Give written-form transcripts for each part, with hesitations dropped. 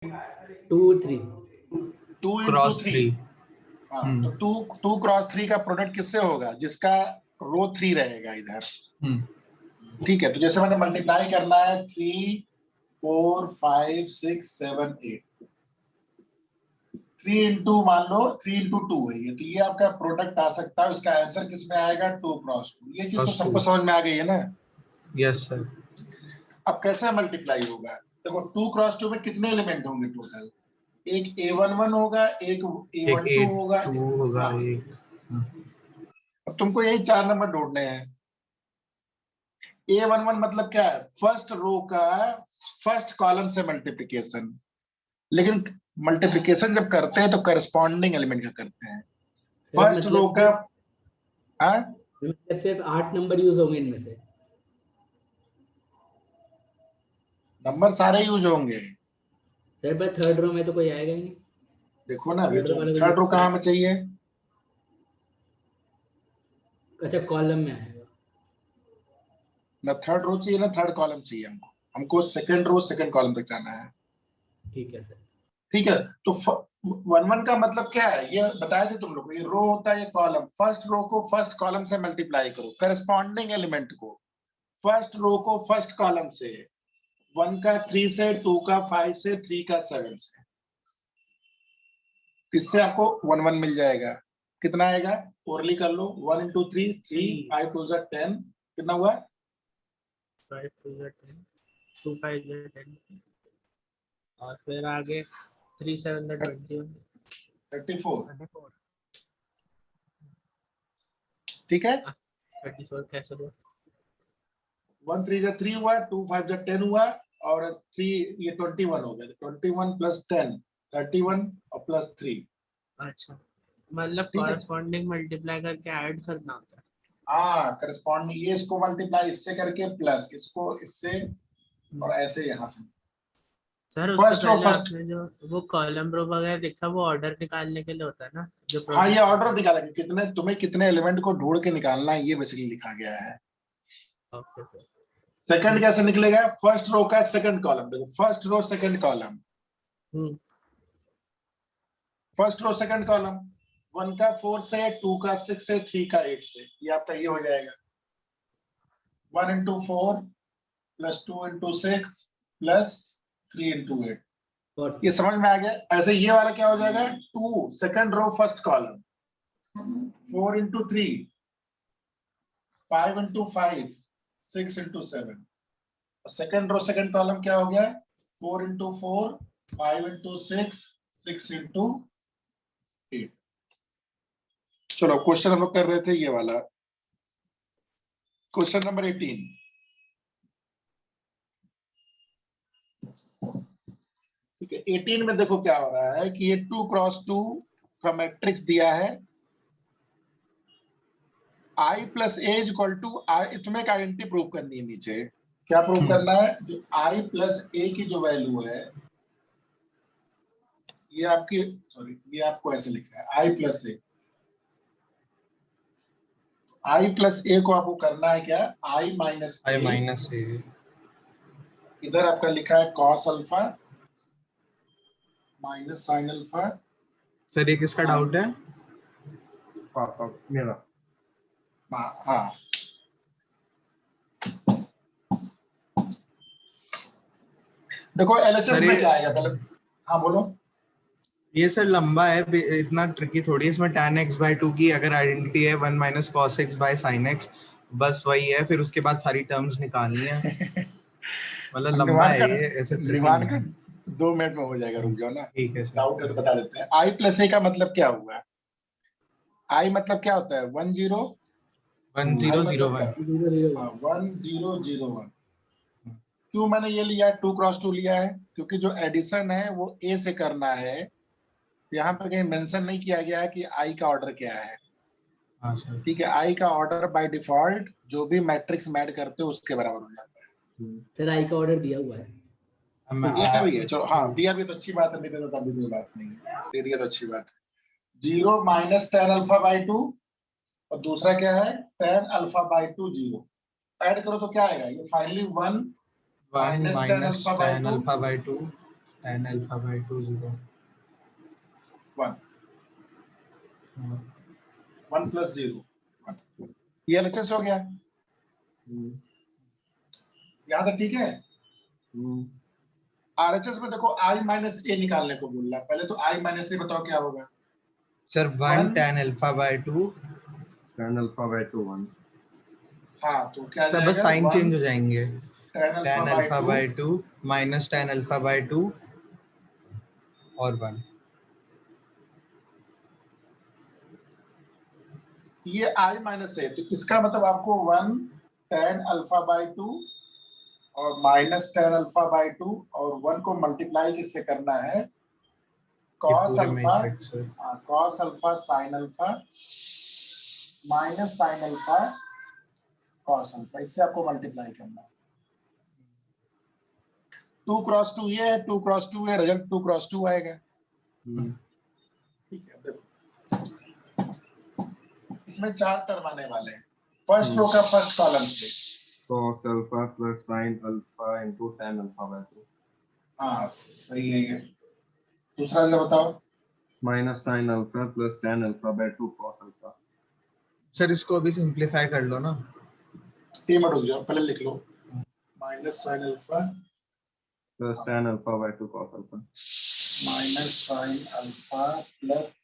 2 3 2 cross into 3। 3। हाँ, तो 2 cross 3 का प्रोडक्ट किससे होगा? जिसका रो 3 रहेगा इधर। ठीक है, तो जैसे मैंने मल्टीप्लाई करना है 3 4 5 6 7 8, 3 इंटू मान लो 3 इंटू 2 है ये, तो ये आपका प्रोडक्ट आ सकता है। उसका आंसर किस में आएगा? 2 क्रॉस 2। ये चीज तो सबको समझ में आ गई है ना? Yes sir. अब कैसे मल्टीप्लाई होगा? देखो 2 क्रॉस 2 में कितने एलिमेंट होंगे टोटल? एक A11 होगा, एक A12 होगा, होगा हाँ। एक। अब तुमको यही 4 नंबर ढूंढने हैं। A11 मतलब क्या है? फर्स्ट रो का फर्स्ट कॉलम से मल्टीप्लिकेशन। लेकिन मल्टीप्लिकेशन जब करते हैं तो करस्पॉन्डिंग एलिमेंट का करते हैं। फर्स्ट रो का मतलब सिर्फ 8 नंबर यूज होंगे इनमें से? नंबर सारे यूज होंगे सर पर थर्ड रो में तो कोई आएगा ही नहीं। देखो ना, अभी तो थर्ड रो कहाँ में चाहिए? अच्छा, कॉलम में आएगा ना थर्ड रो चाहिए ना थर्ड कॉलम चाहिए हमको। हमको सेकंड रो सेकंड कॉलम तक जाना है। ठीक है सर। ठीक है, तो 1 1 का मतलब क्या है ये बताया थे तुम लोग को। ये रो होता है, ये कॉलम। फर्स्ट रो को फर्स्ट कॉलम से मल्टीप्लाई करो, करस्पॉन्डिंग एलिमेंट को। फर्स्ट रो को फर्स्ट कॉलम से, 1 का 3 से, 2 का 5 से, 3 का 7 से। इससे आपको 1 1 मिल जाएगा। कितना आएगा? ओरली कर लो। 1 into 3 3, 5 2 10, कितना हुआ? 5 2 10, 2 5 10, और फिर आगे 3 7 21, 34। ठीक है, 34 कैसे हुआ? 1 3 3 हुआ, 2 5 10 हुआ, और 3 ये 21 हो गया। 21 plus 10 31 और प्लस 3। अच्छा, मतलब कॉरेस्पॉन्डिंग मल्टीप्लाई करके ऐड करना होता है। हाँ, करस्पॉन्डिंग, ये इसको मल्टीप्लाई इससे करके प्लस इसको इससे, और ऐसे यहाँ से। सर उससे पहले आपने जो वो कॉलम रो वगैरह लिखा वो ऑर्डर निकालने के लिए होता है ना? जो हाँ, ये ऑर्डर निकाला कि कितने तुम्हें कितने एलिमेंट को ढूंढ के निकालना है, ये बेसिकली लिखा गया है। Okay sir. सेकंड कैसे निकलेगा? फर्स्ट रो का सेकंड कॉलम। देखो first row second column, first row second column. 1 का 4 से, 2 का 6 से, 3 का 8 से, ये आपका ये हो जाएगा। 1 into 4 plus 2 into 6 plus 3 into 8। ये समझ में आ गया? ऐसे ये वाला क्या हो जाएगा? 2 second row first column, 4 into 3, 5 into 5, 6 into 7। Second row second column क्या हो गया? 4 into 4, 5 into 6, 6 into 8। चलो क्वेश्चन हम लोग कर रहे थे ये वाला, क्वेश्चन नंबर 18। ठीक है, 18 में देखो क्या हो रहा है कि ये 2 क्रॉस 2 का मैट्रिक्स दिया है। I plus A is equal to I. तुम्हें एक आइडेंटिटी प्रूव करनी है नीचे। क्या प्रूव करना है? जो I प्लस ए की जो वैल्यू है, ये आपकी, सॉरी ये आपको ऐसे लिखा है I plus A. I plus A को आपको करना है क्या? I minus A. इधर आपका लिखा है cos alpha minus sine alpha. Sir ये किसका डाउट है? मेरा। हाँ, देखो एलएचएस में क्या आएगा पहले? हाँ बोलो। ये सर लंबा है, इतना ट्रिकी थोड़ी। इसमें tan x/2 की अगर आइडेंटिटी है 1 minus cos x by sin x, बस वही है। फिर उसके बाद सारी टर्म्स निकालनी है। मतलब लंबा है ये, ऐसे निवान का 2 मिनट में हो जाएगा, रुक जाओ ना। ठीक है सर। डाउट है तो बता देते हैं। I प्लस ए का मतलब क्या हुआ? I मतलब क्या होता है? 1 0 1 0 0 1 1 0 0 1। क्यों मैंने ये लिया 2 क्रॉस 2 लिया है? क्योंकि जो एडिशन है वो ए से करना है। यहाँ पे कहीं मेंशन नहीं किया गया है कि आई का ऑर्डर क्या है। ठीक है, आई का ऑर्डर बाय डिफॉल्ट जो भी मैट्रिक्स में ऐड करते हो उसके बराबर हो जाता है। सर आई का ऑर्डर दिया हुआ है। दिया भी है, चलो हाँ दिया भी तो अच्छी बात है, नहीं देता तब भी कोई बात नहीं है, दे दिया तो अच्छी बात है। 0 माइनस tan अल्फा बाई 2, और दूसरा क्या है? tan alpha by 2 0। ऐड करो तो क्या आएगा? ये finally 1 minus tan alpha by 2 tan alpha by 2 0 1 1 plus 0 ये LHS हो गया। यहाँ तक ठीक है। RHS में देखो I माइनस ए निकालने को बोल रहा है। पहले तो I माइनस ए बताओ क्या होगा। Sir 1 tan alpha by 2 tan alpha by 2 1 हाँ तो क्या आ सर बस जाएगा साइन 1 चेंज हो जाएंगे tan tan alpha alpha by by 2 minus tan alpha by 2 और 1 ये I माइनस है तो इसका मतलब आपको 1 tan अल्फा बाई 2 और माइनस tan अल्फा बाई 2 और 1 को मल्टीप्लाई किससे करना है cos alpha cos alpha sin alpha minus sin alpha cos alpha इससे आपको मल्टीप्लाई करना है। 2 क्रॉस 2 ये है 2 क्रॉस 2 है रिजल्ट 2 क्रॉस 2 आएगा। ठीक है देखो इसमें 4 टर्म आने वाले हैं। फर्स्ट रो का फर्स्ट कॉलम से cos alpha plus sin alpha into tan alpha by 2 हाँ सही है ये। दूसरा जरा बताओ minus sin alpha plus tan alpha by 2 cos alpha sir इसको अभी सिंपलीफाई कर लो ना ये मत रुक जाओ पहले लिख लो minus sin alpha plus tan alpha by 2 cos alpha minus sin alpha plus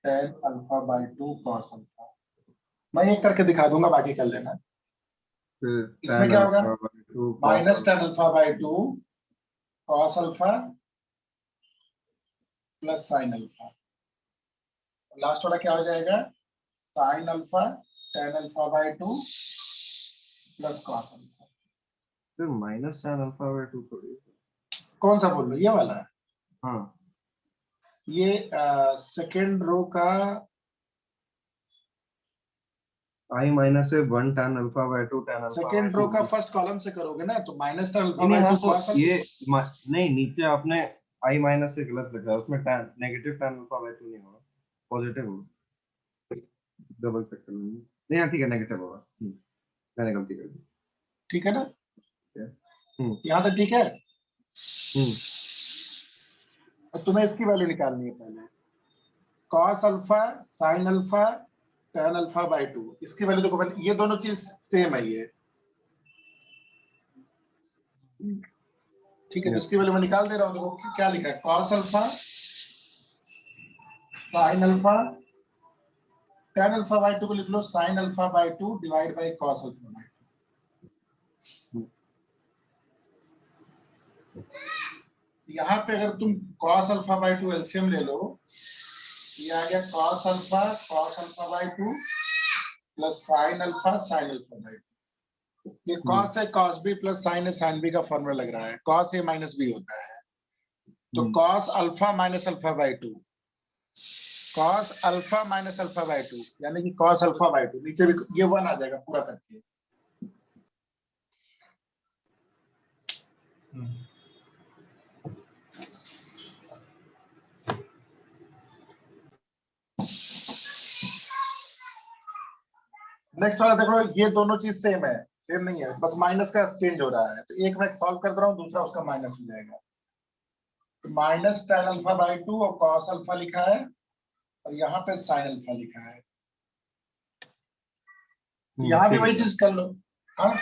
tan alpha by 2 cos alpha. मैं एक करके दिखा दूंगा बाकी कर लेना। फिर इसमें क्या होगा minus tan tan alpha by 2 cos alpha plus sin alpha. Last वाला क्या हो जाएगा sin alpha tan alpha by 2 plus cos alpha. फिर minus tan alpha by 2 थोड़ी कौन सा बोल लो ये वाला है। हाँ ये सेकेंड रो का I minus 1 tan alpha by 2 tan alpha second by रो 2 का फर्स्ट कॉलम से करोगे ना तो माइनस tan अल्फा नहीं बाई हाँ 2 तो cos ये नहीं नीचे आपने I minus से गलत लिखा है उसमें tan negative tan alpha by 2 नहीं होगा पॉजिटिव होगा डबल चेक कर लेंगे नहीं हाँ ठीक है नेगेटिव होगा मैंने गलती कर दी ठीक है ना हम्म यहाँ तक ठीक है। हम्म अब तुम्हें इसकी वैल्यू निकालनी है पहले cos alpha sin alpha tan alpha by 2 इसकी वैल्यू देखो पहले ये दोनों चीज सेम है ये ठीक है। तो इसकी वैल्यू मैं निकाल दे रहा हूँ देखो क्या लिखा है cos alpha sin alpha tan alpha by 2 को लिख लो sin alpha by 2 divide by cos alpha by 2। यहाँ पे अगर तुम cos अल्फा बाई 2 एलसीएम ले लो ये आ गया cos alpha by 2 plus sin alpha by 2। ये cos है cos b प्लस sin है sin b का फॉर्मूला लग रहा है cos a माइनस b होता है तो cos alpha minus alpha by 2 cos alpha minus alpha by 2 यानी कि cos अल्फा बाई 2 नीचे भी ये 1 आ जाएगा पूरा करके। नेक्स्ट वाला देखो ये दोनों चीज सेम है सेम नहीं है बस माइनस का चेंज हो रहा है तो एक मैं सॉल्व कर रहा हूँ दूसरा उसका माइनस हो जाएगा। तो माइनस tan अल्फा बाई 2 और cos अल्फा लिखा है और यहाँ पे sin अल्फा लिखा है। यहाँ भी वही चीज कर लो हाँ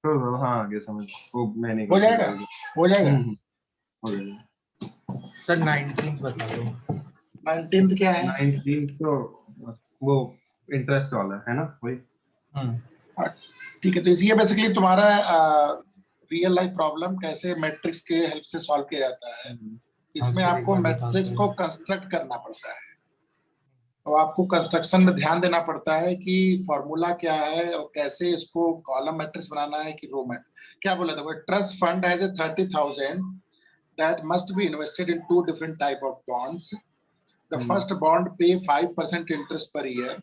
तो हाँ आगे समझ वो मैंने हो जाएगा हो जाएगा। हो जाएगा सर 19th बता दो 19th क्या है 19 तो वो इंटरेस्ट वाला है ना वही ठीक है। तो ये बेसिकली तुम्हारा रियल लाइफ प्रॉब्लम कैसे मैट्रिक्स के हेल्प से सॉल्व किया जाता है। इसमें आपको मैट्रिक्स को कंस्ट्रक्ट करना पड़ता है तो आपको कंस्ट्रक्शन में ध्यान देना पड़ता है कि फॉर्मूला क्या है और कैसे इसको कॉलम मैट्रिक्स बनाना है कि रो मैट्रिक्स क्या बोला था। Trust fund has 30,000 that must be invested in 2 different type of bonds. The first bond pay 5% interest per year.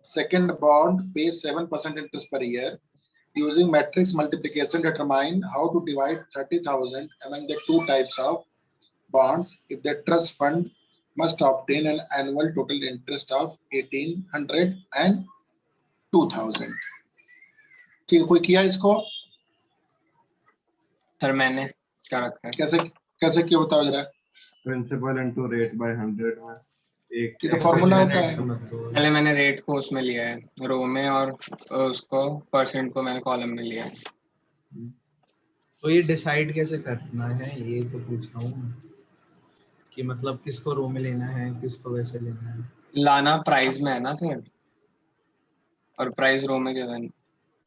Second bond pays 7% interest per year. Using matrix multiplication, determine how to divide 30,000 among the 2 types of bonds. If the trust fund must obtain an annual total interest of 1,800 and 2,000. ठीक है कोई किया इसको sir मैंने क्या रखा है कैसे कैसे क्यों बताओ जरा। प्रिंसिपल इनटू रेट बाय 100 में एक ये तो फॉर्मूला होता है। पहले मैंने रेट को उसमें लिया है रो में और उसको परसेंट को मैंने कॉलम में लिया है। तो ये डिसाइड कैसे करना है, ये तो पूछ रहा हूँ कि मतलब किसको रो में लेना है, किसको वैसे लेना है। लाना प्राइस में है ना फिर, और प्राइस रो में गिवन,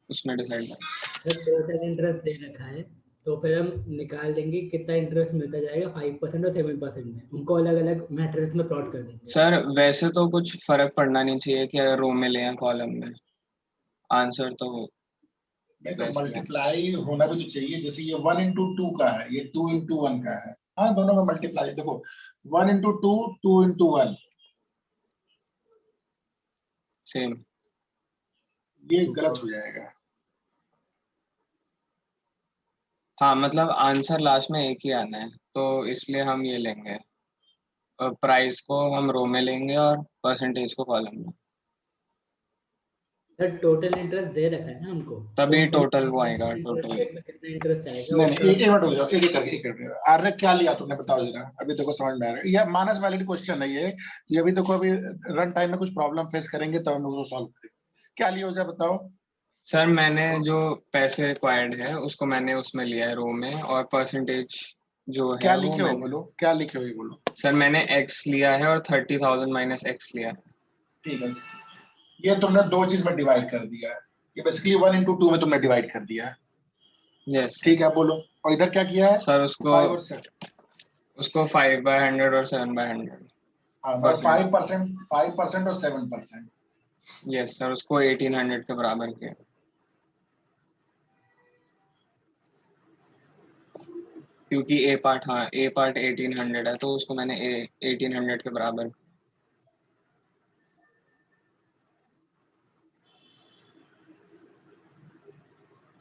उसमें डिसाइड कर। जब टोटल इंटरेस्ट दे रखा है तो फिर हम निकाल देंगे कितना इंटरेस्ट मिलता जाएगा 5% और 7% में, उनको अलग अलग मैट्रिक्स में प्लॉट कर देंगे। सर वैसे तो कुछ फर्क पड़ना नहीं चाहिए कि रो में ले या कॉलम में, आंसर तो नहीं तो वैसे ही है। मल्टीप्लाई होना भी तो चाहिए, जैसे ये 1 into 2 का है, ये 2 into 1 का है। हाँ दोनों में मल्टीप्लाई देखो, 1 into 2, 2 into 1, सेम। ये गलत हो जाएगा। हाँ मतलब आंसर लास्ट में एक ही आना है, तो इसलिए हम ये लेंगे, प्राइस को हम रो में लेंगे और परसेंटेज को कॉलम में। सर टोटल इंटरेस्ट दे रखा है ना हमको, तभी तो टोटल वो आएगा, इंटरेस्ट टोटल। रेट में कितना इंटरेस्ट आएगा नहीं उसका- नहीं, एक मिनट हो जाओ, एक करके एक करके। आर्य क्या लिया तुमने बताओ जरा, अभी देखो समझ में आ रहा है। ये माइनस वैलिड क्वेश्चन है ये अभी देखो, अभी रन टाइम में कुछ प्रॉब्लम फेस करेंगे तब हम उसको सॉल्व करेंगे। क्या लिया हो जाए बताओ। सर मैंने जो पैसे रिक्वायर्ड है उसको मैंने उसमें लिया है रो में, और परसेंटेज जो क्या है वो लिखे हो मैंने, बोलो, क्या लिखे हो ये बोलो। सर मैंने x लिया है और 30,000 माइनस x लिया है। ठीक है, ये तुमने दो चीज में डिवाइड कर दिया है, ये बेसिकली 1 into 2 में तुमने डिवाइड कर दिया है। यस ठीक है बोलो। और इधर क्या किया है, सर, उसको 5 और 7। उसको 5/100 और 7/100। हाँ मतलब 5%, 5% और 7%। यस सर, उसको 1800 के बराबर किया। क्योंकि ए पार्ट 1800 है, तो उसको मैंने 1800 के बराबर।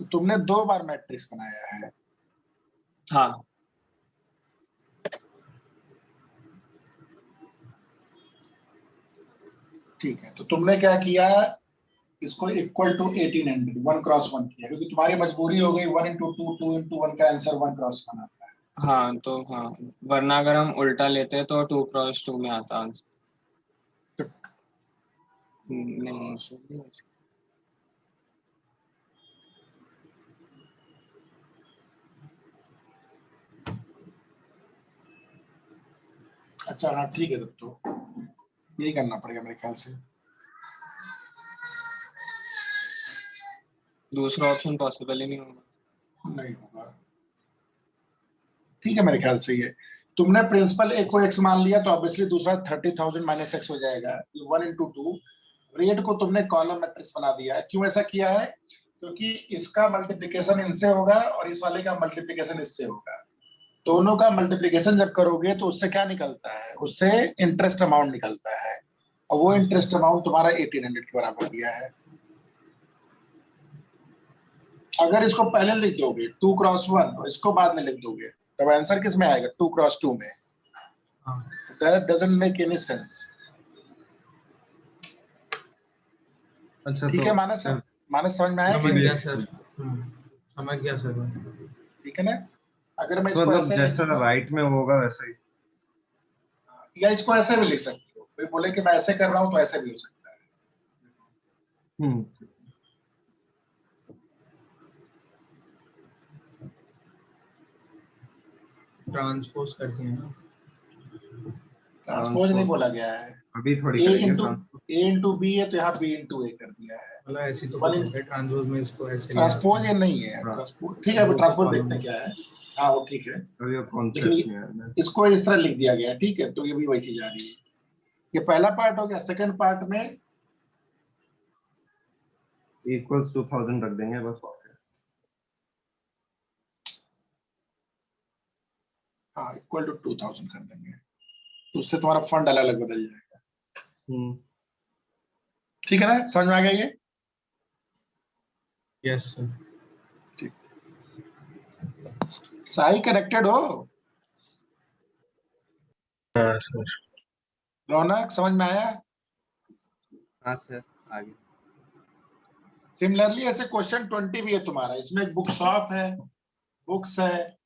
तो तुमने 2 बार मैट्रिक्स बनाया है। हाँ ठीक है, तो तुमने क्या किया, इसको इक्वल टू 1800 1 क्रॉस 1 किया, क्योंकि तुम्हारी मजबूरी हो गई 1 into 2, 2 into 1 का आंसर 1 क्रॉस 1 आता है। हाँ, तो हाँ, वरना अगर हम उल्टा लेते तो 2x2 में आता आंसर। नहीं अच्छा हाँ ठीक है, तब तो यही करना पड़ेगा मेरे ख्याल से। दूसरा ऑप्शन पॉसिबल ही नहीं होगा। नहीं होगा, ठीक है मेरे ख्याल से। ये तुमने प्रिंसिपल ए को x मान लिया, तो ऑब्वियसली दूसरा 30,000 माइनस x हो जाएगा। 1 into 2 रेट को तुमने कॉलम मैट्रिक्स बना दिया है। क्यों ऐसा किया है, क्योंकि इसका मल्टीप्लिकेशन इनसे होगा और इस वाले का मल्टीप्लिकेशन इससे होगा। दोनों का मल्टीप्लिकेशन जब करोगे तो उससे क्या निकलता है, उससे इंटरेस्ट अमाउंट निकलता है, और वो इंटरेस्ट अमाउंट तुम्हारा 1800 के बराबर दिया है। अगर इसको पहले लिख दोगे 2 क्रॉस 1 और इसको बाद में लिख दोगे, तब आंसर किस में आएगा, 2 क्रॉस 2 में। That doesn't make any sense। अच्छा ठीक है मानस, मानस समझ में आया कि समझ नहीं? गया सर, समझ गया सर। ठीक है ना, अगर मैं तो इसको मतलब ऐसे जैसा राइट में होगा वैसा ही। या इसको ऐसे भी लिख सकते हो, कोई बोले कि मैं ऐसे कर रहा हूं तो ऐसे भी हो सकता है। ट्रांसपोज करते हैं ना, ट्रांसपोज नहीं बोला गया है, अभी थोड़ी a करेंगे into b है तो यहाँ b into a कर दिया है। मतलब ऐसी तो One कुछ होता है ट्रांसपोज में, इसको ऐसे ले ट्रांसपोज ये नहीं है, हाँ। ट्रांसपोज ठीक है, अभी ट्रांसपोज देखते हैं क्या है। हाँ वो ठीक है, अभी वो कॉन्सेप्ट लेकिन में है। इसको इस तरह लिख दिया गया, ठीक है, तो ये भी वही चीज आ रही है। ये पहला पार्ट हो गया। सेकंड पार्ट में इक्वल्स 2000 रख देंगे बस। हाँ इक्वल टू 2000 कर देंगे, तो उससे तुम्हारा फंड अलग अलग बदल जाएगा। ठीक है ना, समझ में आ गया ये? Yes sir. साई कनेक्टेड हो? हाँ सर। रौनक समझ में आया? हाँ सर, आगे। सिमिलरली ऐसे क्वेश्चन 20 भी है तुम्हारा, इसमें बुक शॉप है, बुक्स है,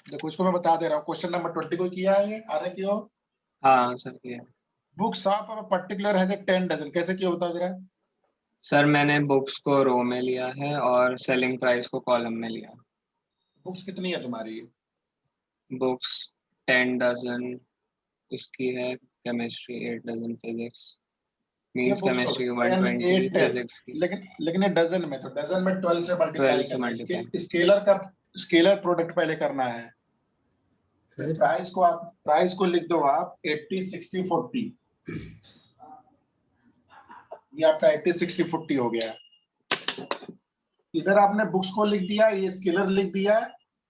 देखो इसको मैं बता दे रहा हूँ, क्वेश्चन नंबर 20 को किया है ये आने की हो। हाँ सर किया। Books of a particular has a 10 dozen, कैसे किया बताओ जरा। सर मैंने बुक्स को रो में लिया है और सेलिंग प्राइस को कॉलम में लिया। बुक्स कितनी है तुम्हारी? बुक्स 10 डजन इसकी है, केमिस्ट्री 8 डजन, फिजिक्स ये मींस बुक्स केमिस्ट्री की 10 120, 8 फिजिक्स की लेकिन ये डजन में, तो डजन में 12 से मल्टीप्लाई 12 से करना है। मल्टीप्लाई। स्केलर का स्केलर प्रोडक्ट पहले करना है। सर प्राइस को लिख दो आप 80 60 40। ये आपका 80 60 40 हो गया। इधर आपने बुक्स को लिख दिया, ये स्केलर लिख दिया,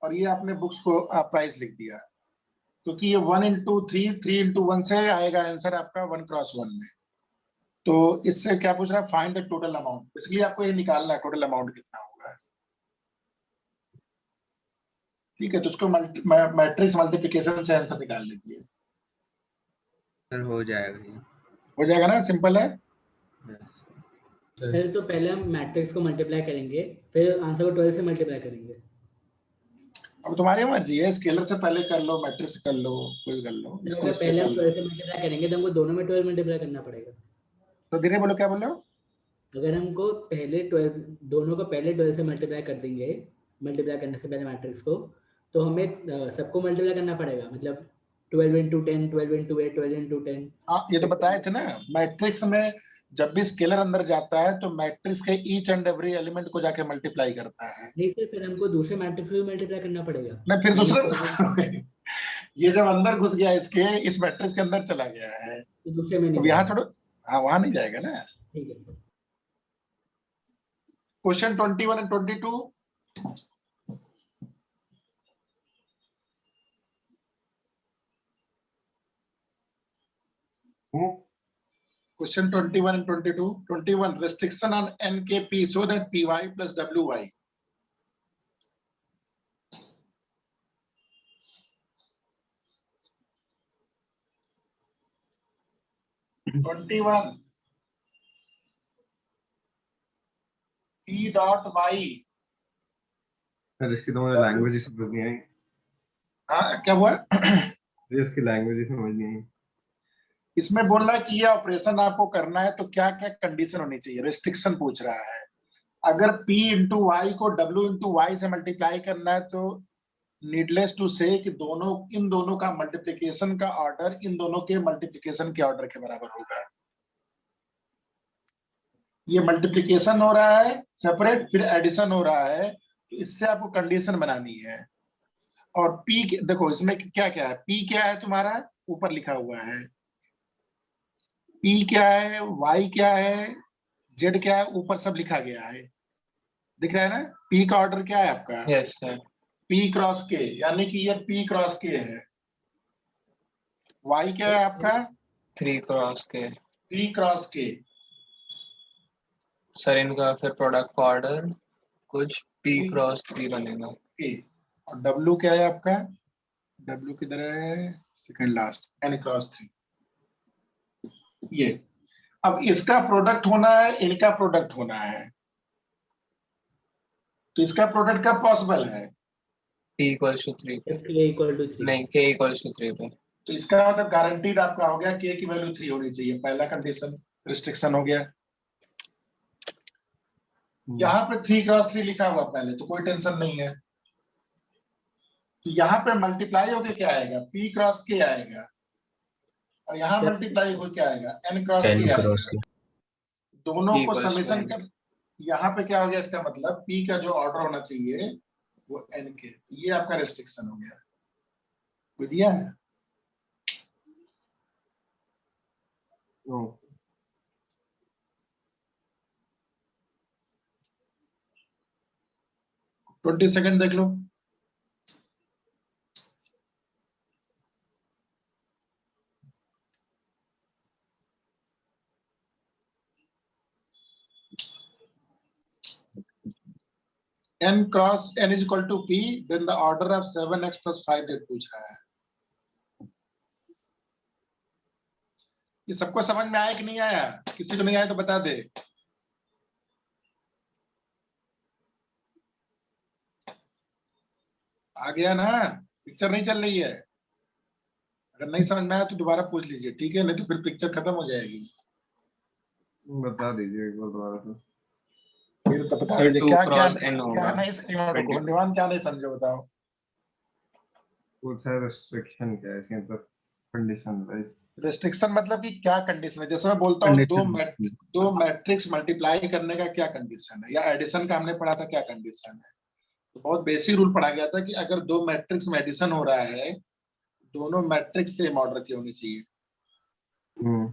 और ये आपने बुक्स को प्राइस लिख दिया, क्योंकि ये 1 into 3 3 into 1 से आएगा आंसर आपका 1 क्रॉस 1 में। तो इससे क्या पूछ रहा है, find the total amount. Basically आपको ये निकालना है टोटल अमाउंट कितना होगा। ठीक है, तो उसको मैट्रिक्स मल्टीप्लिकेशन से आंसर निकाल लीजिए। सर हो जाएगा ये। हो जाएगा ना, सिंपल है। सर तो पहले हम मैट्रिक्स को मल्टीप्लाई करेंगे, फिर आंसर को 12 से मल्टीप्लाई करेंगे। अब तुम्हारी मर्जी है, स्केलर से पहले कर लो, मैट्रिक्स से कर लो, कोई कर लो, इसको अगर इससे पहले कर हम लो। 12 से मल्टीप्लाई करेंगे तो हमको दोनों में 12 मल्टीप्लाई करना पड़ेगा। तो धीरे बोलो, क्या बोल रहे हो? अगर हमको पहले 12 दोनों को पहले 12 से मल्टीप्लाई कर देंगे, मल्टीप्लाई करने से पहले मैट्रिक्स को, तो हमें सबको मल्टीप्लाई करना पड़ेगा, मतलब 12 into 10, 12 into 8, 12 into 10। हाँ, ये तो बताए थे ना, मैट्रिक्स में जब भी स्केलर अंदर जाता है तो मैट्रिक्स के ईच एंड एवरी एलिमेंट को जाके मल्टीप्लाई करता है। नहीं सर, फिर हमको दूसरे मैट्रिक्स को भी मल्टीप्लाई करना पड़ेगा। नहीं, फिर यानी दूसरा ये जब अंदर घुस गया इसके, इस मैट्रिक्स के अंदर चला गया है, तो दूसरे में नहीं अब यहाँ जाएगा। थोड़ा, हाँ वहां नहीं जाएगा ना। ठीक है sir. Question 21 and 22। Question 21 and 22. 21, restriction on NKP so that PY plus WY. Twenty-one. P dot Y. Sir इसकी तो मुझे लैंग्वेज ही समझ नहीं आई। हाँ, क्या हुआ? इसकी लैंग्वेज ही समझ नहीं आई। इसमें बोल रहा है कि ये ऑपरेशन आपको करना है तो क्या क्या कंडीशन होनी चाहिए, रिस्ट्रिक्शन पूछ रहा है। अगर P इंटू वाई को W इंटू वाई से मल्टीप्लाई करना है तो नीडलेस टू से कि इन दोनों का मल्टीप्लिकेशन का ऑर्डर इन दोनों के मल्टीप्लिकेशन के ऑर्डर के बराबर होगा। ये मल्टीप्लिकेशन हो रहा है सेपरेट, फिर एडिशन हो रहा है, तो इससे आपको कंडीशन बनानी है। और P देखो इसमें क्या क्या है, P क्या है तुम्हारा, ऊपर लिखा हुआ है, P क्या है, Y क्या है, Z क्या है, ऊपर सब लिखा गया है, दिख रहा है ना। P का ऑर्डर क्या है आपका? Yes sir. P cross K, यानी कि ये P क्रॉस K है। Y क्या है आपका? 3 क्रॉस के। 3 क्रॉस K। सर इनका फिर प्रोडक्ट का ऑर्डर कुछ P क्रॉस 3 बनेगा। K। और W क्या है आपका? W किधर है, सेकंड लास्ट, N क्रॉस 3। ये अब इसका प्रोडक्ट होना है, इनका प्रोडक्ट होना है, तो इसका प्रोडक्ट कब पॉसिबल है? P इक्वल्स टू 3 पे। K equal to 3। नहीं, K इक्वल्स टू 3 पे। तो इसका मतलब गारंटीड आपका हो गया K की वैल्यू 3 होनी चाहिए, पहला कंडीशन रिस्ट्रिक्शन हो गया। यहाँ पे 3 क्रॉस 3 लिखा हुआ पहले, तो कोई टेंशन नहीं है। तो यहाँ पे मल्टीप्लाई होके क्या आएगा, P क्रॉस K आएगा, और यहाँ मल्टीप्लाई होके क्या आएगा, N क्रॉस K आएगा। दोनों को समेशन कर, यहाँ पे क्या हो गया, इसका मतलब P का जो ऑर्डर होना चाहिए वो N के, ये आपका रेस्ट्रिक्शन हो गया। कोई दिया है? नो। 20 सेकंड देख लो। N cross N is equal to P, then the order of 7x plus 5z पूछ रहा है। ये सबको समझ में आया कि नहीं आया? किसी को नहीं आया तो बता दे। आ गया ना? पिक्चर नहीं चल रही है? अगर नहीं समझ में आया तो दोबारा पूछ लीजिए, ठीक है? नहीं तो फिर पिक्चर खत्म हो जाएगी। बता दीजिए एक बार दोबारा से। फिर तो बता सर दीजिए 2 क्या क्या क्रॉस n क्या होगा। नहीं Twenty- निवान क्या नहीं समझो, बताओ। कुछ है रिस्ट्रिक्शन क्या है इसके मतलब कंडीशन राइट? रिस्ट्रिक्शन मतलब कि क्या कंडीशन है? जैसे मैं बोलता हूँ कंडीशन दो मैट्रिक्स मल्टीप्लाई करने का क्या कंडीशन है, या एडिशन का हमने पढ़ा था क्या कंडीशन है। तो बहुत बेसिक रूल पढ़ा गया था कि अगर दो मैट्रिक्स में एडिशन हो रहा है, दोनों मैट्रिक्स सेम ऑर्डर की होनी चाहिए।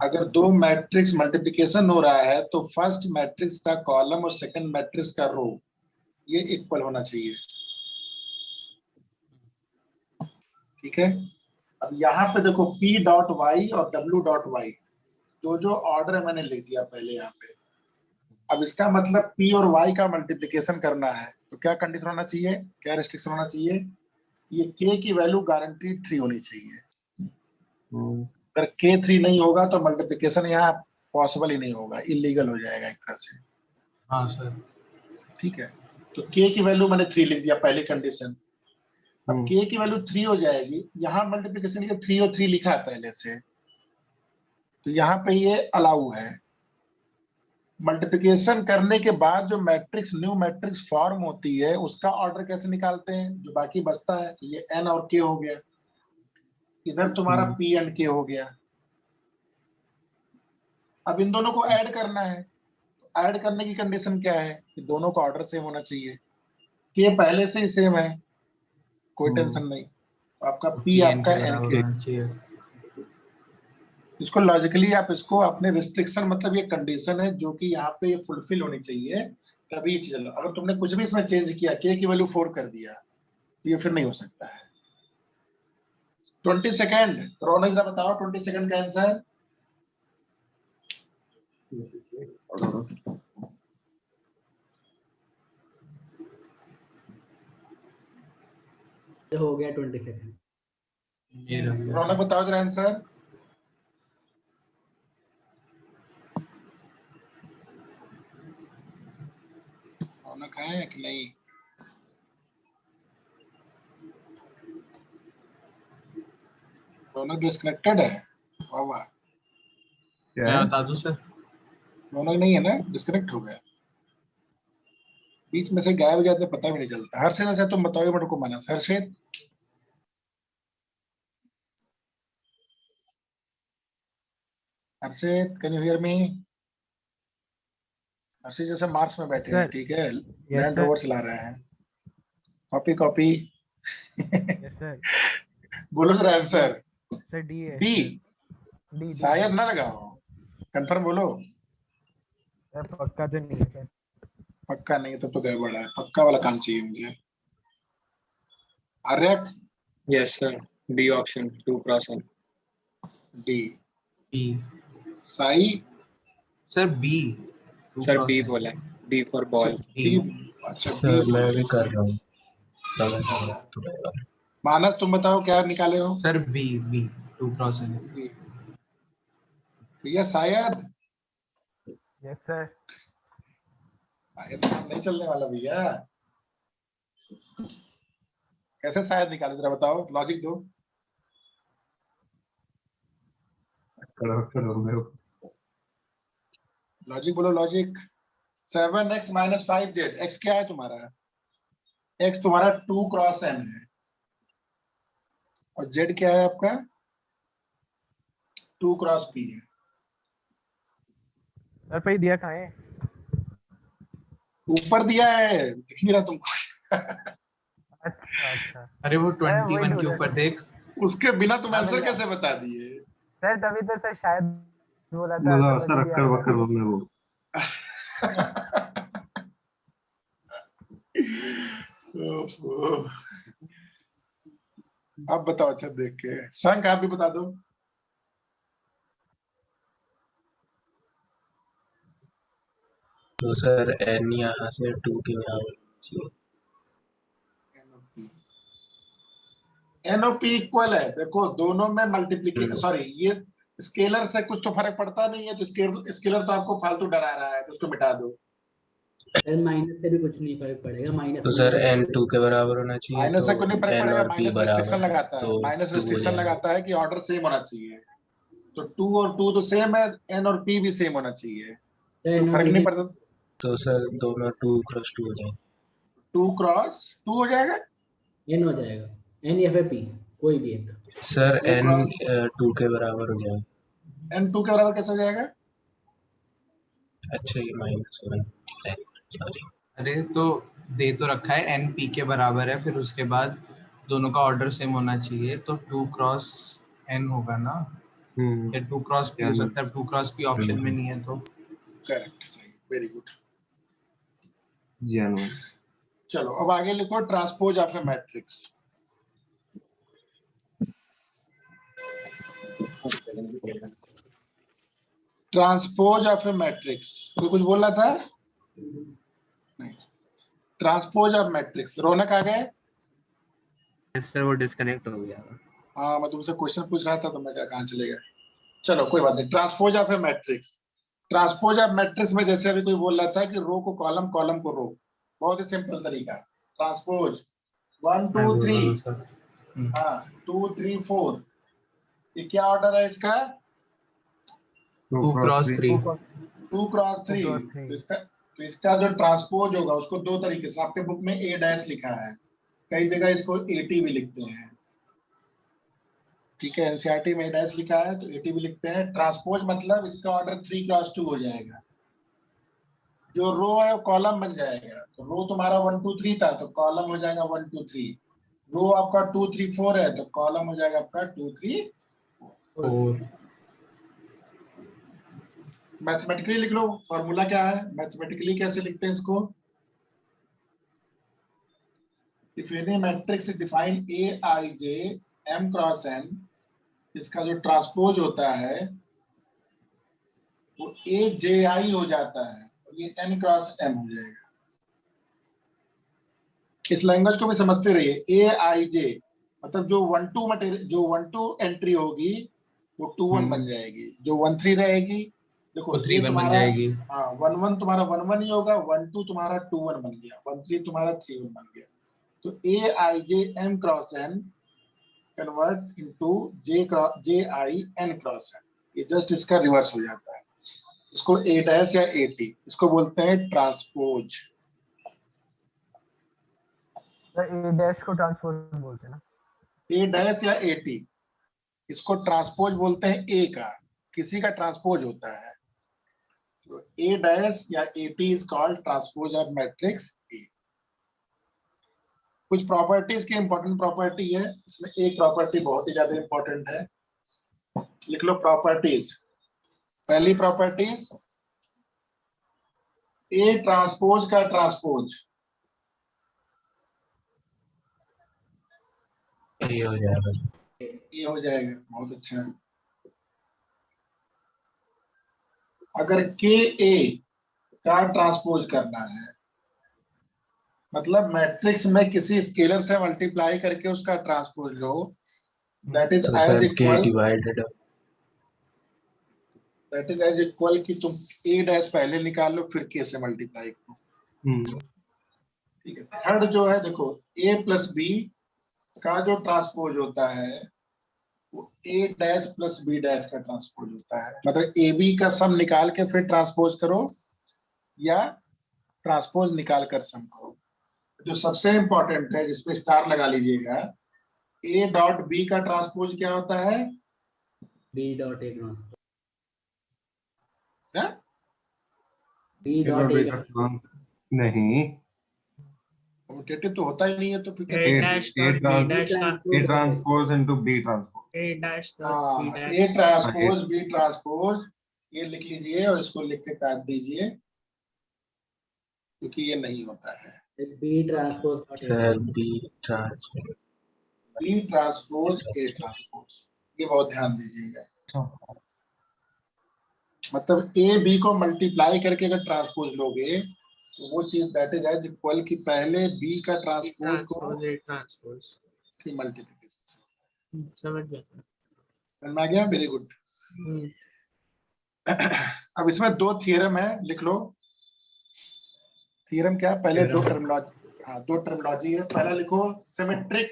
अगर दो मैट्रिक्स मल्टीप्लिकेशन हो रहा है तो फर्स्ट मैट्रिक्स का कॉलम और सेकंड मैट्रिक्स का रो ये इक्वल होना चाहिए, ठीक है? अब यहाँ पे देखो P डॉट वाई और W डॉट वाई जो ऑर्डर है मैंने लिख दिया पहले यहाँ पे। अब इसका मतलब P और Y का मल्टीप्लिकेशन करना है तो क्या कंडीशन होना चाहिए, क्या रिस्ट्रिक्शन होना चाहिए? ये K की वैल्यू गारंटीड 3 होनी चाहिए। अगर K 3 नहीं होगा तो मल्टीप्लिकेशन यहाँ पॉसिबल ही नहीं होगा, इलीगल हो जाएगा एक तरह से। हाँ सर। ठीक है, तो K की वैल्यू मैंने 3 लिख दिया, पहली कंडीशन। अब K की वैल्यू 3 हो जाएगी, यहाँ मल्टीप्लिकेशन के 3 और 3 लिखा है पहले से, तो यहाँ पे ये अलाउ है। मल्टीप्लिकेशन करने के बाद जो मैट्रिक्स न्यू मैट्रिक्स फॉर्म होती है उसका ऑर्डर कैसे निकालते हैं? जो बाकी बचता है, ये N और K हो गया, इधर तुम्हारा P एंड K हो गया। अब इन दोनों को ऐड करना है, ऐड करने की कंडीशन क्या है कि दोनों का ऑर्डर सेम होना चाहिए। K पहले से ही सेम है, कोई टेंशन नहीं, आपका P आपका N K। इसको लॉजिकली आप इसको अपने रिस्ट्रिक्शन मतलब ये कंडीशन है जो कि यहाँ पे फुलफिल होनी चाहिए, तभी ये चीज। अगर तुमने कुछ भी इसमें चेंज किया, K की वैल्यू 4 कर दिया, तो ये फिर नहीं हो सकता है। 20 सेकेंड, रोनक जरा बताओ 20 सेकेंड का आंसर। हो गया 20 सेकेंड। रौनक बताओ जरा आंसर। रौनक है कि नहीं? रौनक डिस्कनेक्टेड है। वाह वाह, मैं बता दूं सर? रौनक नहीं है ना, डिस्कनेक्ट हो गया, बीच में से गायब हो जाते हैं, पता भी नहीं चलता। हर्षित से तुम बताओ मेरे को, मानस हर्षित। हर्षित कैन यू हियर मी? हर्षित जैसे मार्स में बैठे हैं, ठीक है, लैंड रोवर चला रहे हैं। Copy copy. बोलो जरा आंसर। सर डी है। डी शायद ना लगाओ, कंफर्म बोलो। सर पक्का तो नहीं है सर। पक्का नहीं है तब तो गड़बड़ है, पक्का वाला काम चाहिए मुझे। Aryak? Yes sir, D option 2 cross n। D. B. Sai? Sir B. Sir B बोला है, B for ball। बी। अच्छा सर बी। मैं भी कर रहा हूँ, समझ रहा हूँ। मानस तुम बताओ क्या निकाले हो? Sir B, B 2 cross n। भैया शायद? Yes sir. शायद काम नहीं चलने वाला भैया। कैसे शायद निकाले जरा बताओ, लॉजिक दो। लॉजिक बोलो logic. 7x minus 5z, x क्या है तुम्हारा? x तुम्हारा 2 क्रॉस n है, और z क्या है आपका? 2 क्रॉस p है। सर पे दिया कहाँ है? ऊपर दिया है, दिख नहीं रहा तुमको? अच्छा अच्छा। अरे वो वही 21 के ढूंढ ऊपर देख। उसके बिना तुम हाँ, आंसर भैया। कैसे बता दिए? सर तभी तो सर शायद बोला था। मतलब समझ सर लिया अक्कर था। बक्कर बोल रहे वो। ओफो। आप बताओ, अच्छा देख के शंख आप भी बता दो। तो सर n यहाँ से 2 के यहाँ चाहिए। एन ऑफ पी इक्वल है, देखो दोनों में मल्टीप्लीकेशन, सॉरी ये स्केलर से कुछ तो फर्क पड़ता नहीं है, तो स्केलर तो आपको फालतू डरा रहा है, तो उसको मिटा दो। सर माइनस से भी कुछ नहीं फर्क पड़ेगा, माइनस तो सर n 2 के बराबर होना चाहिए, माइनस से तो कुछ नहीं फर्क n पड़ेगा, और p माइनस रिस्ट्रिक्शन बराबर लगाता है, तो माइनस 2 हो रिस्ट्रिक्शन जाएगा। लगाता है कि ऑर्डर सेम होना चाहिए। तो 2 और 2 तो सेम है, n और p भी सेम होना चाहिए, सर तो फर्क नहीं पड़ता। तो सर दोनों 2 क्रॉस 2 हो जाएंगे। 2 क्रॉस 2 हो जाएगा, n हो जाएगा, n या फिर p कोई भी एक। सर 2 n क्रॉस 2 के बराबर हो जाएगा। n 2 के बराबर कैसे हो जाएगा? अच्छा ये माइनस हो रहा है, सॉरी। अरे तो दे तो रखा है n p के बराबर है, फिर उसके बाद दोनों का ऑर्डर सेम होना चाहिए, तो 2 क्रॉस n होगा ना, या 2 क्रॉस p हो सकता है, 2 क्रॉस p ऑप्शन में नहीं है तो। करेक्ट, सही, वेरी गुड। जी अनुमान। चलो अब आगे लिखो transpose of A matrix. Transpose of A matrix, कोई कुछ बोल रहा था? नहीं। ट्रांसपोज ऑफ मैट्रिक्स, रौनक आ गए? सर वो डिस्कनेक्ट हो गया। हाँ, मैं तुमसे क्वेश्चन पूछ रहा था तो मैं कहाँ चले गया। चलो कोई बात नहीं। Transpose of A matrix, transpose of matrix में जैसे अभी कोई बोल रहा था कि रो को कॉलम, कॉलम को रो, बहुत ही सिंपल तरीका। ट्रांसपोज 1 2 3, हाँ 2 3 4, ये क्या ऑर्डर है इसका? 2 क्रॉस 3। 2 क्रॉस 3। तो इसका जो ट्रांसपोज होगा उसको दो तरीके से, आपके बुक में ए डैश लिखा है, कई जगह इसको एटी भी लिखते हैं, ठीक है, एनसीईआरटी में डैश लिखा है तो एटी भी लिखते हैं। ट्रांसपोज मतलब इसका ऑर्डर 3 क्रॉस 2 हो जाएगा, जो रो है वो कॉलम बन जाएगा। तो रो तुम्हारा 1 2 3 था तो कॉलम हो जाएगा 1 2 3, रो आपका 2 3 4 है तो कॉलम हो जाएगा आपका 2 3 4। मैथमेटिकली लिख लो, फॉर्मूला क्या है, मैथमेटिकली कैसे लिखते हैं इसको? If any matrix define aij m cross n, इसका जो ट्रांसपोज होता है वो aji हो जाता है, ये n क्रॉस m हो जाएगा। इस लैंग्वेज को भी समझते रहिए। aij मतलब जो 1 2 मटेरियल, जो 1 2 एंट्री होगी वो 2 1 बन जाएगी, जो 1 3 रहेगी, देखो ये तुम्हारा 1 1 तुम्हारा 1 1 ही होगा, 1 2 तुम्हारा 2 1 बन गया, 1 3 तुम्हारा 3 1 बन गया। तो aij m cross n convert into ji n cross n, ये जस्ट इसका रिवर्स हो जाता है। इसको a डैश या at, इसको बोलते हैं ट्रांसपोज। ए डैश को ट्रांसपोज बोलते हैं ना, a डैश या at, इसको ट्रांसपोज बोलते हैं a का, किसी का ट्रांसपोज होता है तो a डैश या at is called transpose of matrix A। कुछ प्रॉपर्टीज की इंपॉर्टेंट प्रॉपर्टी है, इसमें एक प्रॉपर्टी बहुत ही ज्यादा इंपॉर्टेंट है, लिख लो प्रॉपर्टीज। पहली प्रॉपर्टीज, A ट्रांसपोज का ट्रांसपोज ये हो जाएगा। ये हो जाएगा, बहुत अच्छा। अगर KA का ट्रांसपोज करना है, मतलब मैट्रिक्स में किसी स्केलर से मल्टीप्लाई करके उसका ट्रांसपोज लो, दैट इज तो as sir k equal, divided, that is as equal कि तुम A डैश पहले निकाल लो फिर K से मल्टीप्लाई करो, ठीक है। थर्ड जो है देखो, A प्लस B का जो ट्रांसपोज होता है वो A dash plus B dash का ट्रांसपोज होता है, मतलब AB का सम निकाल के फिर ट्रांसपोज करो या ट्रांसपोज निकाल कर सम करो। जो सबसे इंपॉर्टेंट है जिसपे स्टार लगा लीजिएगा, A डॉट B का ट्रांसपोज क्या होता है? b डॉट a ट्रांसपोज, है? b डॉट a नहीं, कम्यूटेटिव तो होता ही नहीं है तो फिर A कैसे? dash dot B dash का A transpose into B transpose. A dash dot हाँ, B A dash transpose B transpose, ये लिख लीजिए और इसको लिख के काट दीजिए क्योंकि ये नहीं होता है। b transpose sir b transpose, B transpose A transpose, ये बहुत ध्यान दीजिएगा। मतलब A B को मल्टीप्लाई करके अगर ट्रांसपोज लोगे तो वो चीज दैट इज एज इक्वल कि पहले B का ट्रांसपोज को transpose A transpose की मल्टीप्लिकेशन से। समझ गया। समझ में आ गया? Very good. अब इसमें दो थ्योरम है, लिख लो। थ्योरम क्या? पहले दो Theorem. टर्मिनोलॉजी, हाँ दो टर्मिनोलॉजी है। पहला लिखो symmetric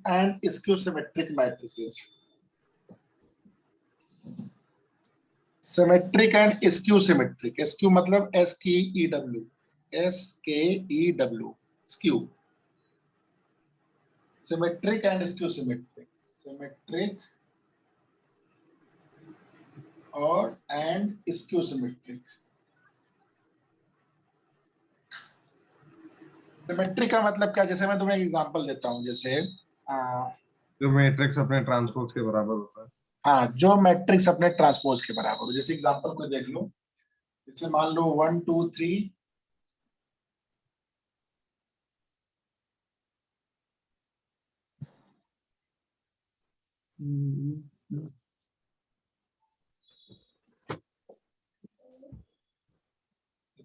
and skew symmetric matrices. Symmetric and skew symmetric. Skew मतलब SKEW, skew. Symmetric and skew symmetric, symmetric और एंड स्क्यू सिमेट्रिक। सिमेट्रिक का मतलब क्या? जैसे मैं तुम्हें एग्जांपल देता हूँ, जैसे जो मैट्रिक्स अपने ट्रांसपोज के बराबर होता है। हाँ, जो मैट्रिक्स अपने ट्रांसपोज के बराबर हो। जैसे एग्जांपल को देख लो, जैसे मान लो 1 2 3,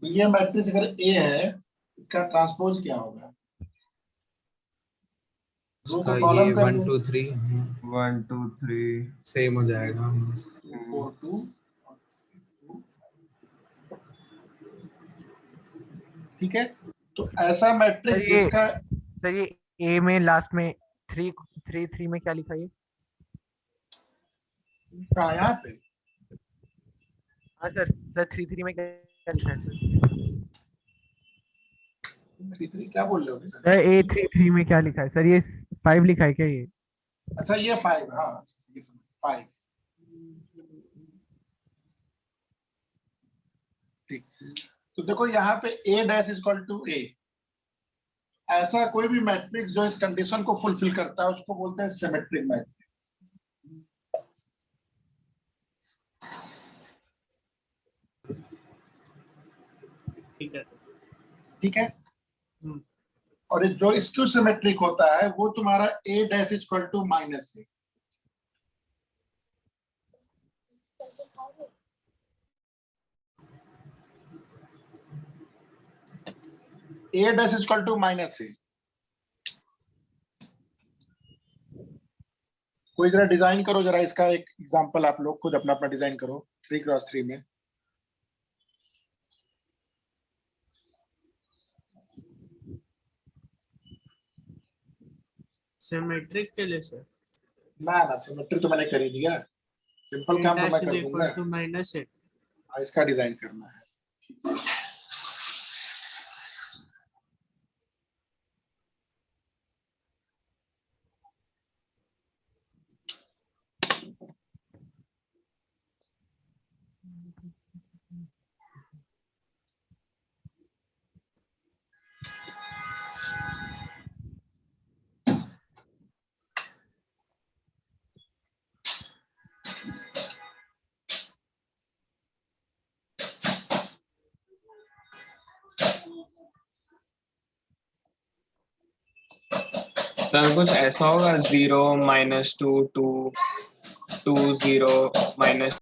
तो ये मैट्रिक्स अगर A है, इसका ट्रांसपोज क्या होगा? रो का ये कॉलम कर 1 दो, 2 3 1 2 3 सेम हो जाएगा। 4 2। ठीक है, तो ऐसा मैट्रिक्स जिसका सर ये ए में लास्ट में 3 में क्या लिखा है? कहाँ? यहाँ पे हाँ सर 3 में क्या लिखा है सर? 3 क्या बोल रहे हो सर? सर ए 3 में क्या लिखा है सर? ये 5 लिखा है क्या ये? अच्छा ये 5, हाँ ये 5। ठीक, तो देखो यहाँ पे A dash is equal to A। ऐसा कोई भी मैट्रिक्स जो इस कंडीशन को फुलफिल करता है उसको बोलते हैं सिमेट्रिक मैट्रिक्स। ठीक है। ठीक है, और जो स्क्यू सिमेट्रिक होता है वो तुम्हारा A dash is equal to minus A। A dash is equal to minus A। कोई जरा डिजाइन करो, जरा इसका एक एग्जांपल आप लोग खुद अपना अपना डिजाइन करो 3x3 में। सिमेट्रिक के लिए सर ना सिमेट्री तो मैंने कर ही दिया, सिंपल काम तो मैं कर दूंगा। -8 इसका डिजाइन करना है। सर कुछ ऐसा होगा 0 -2 2 2 0 -2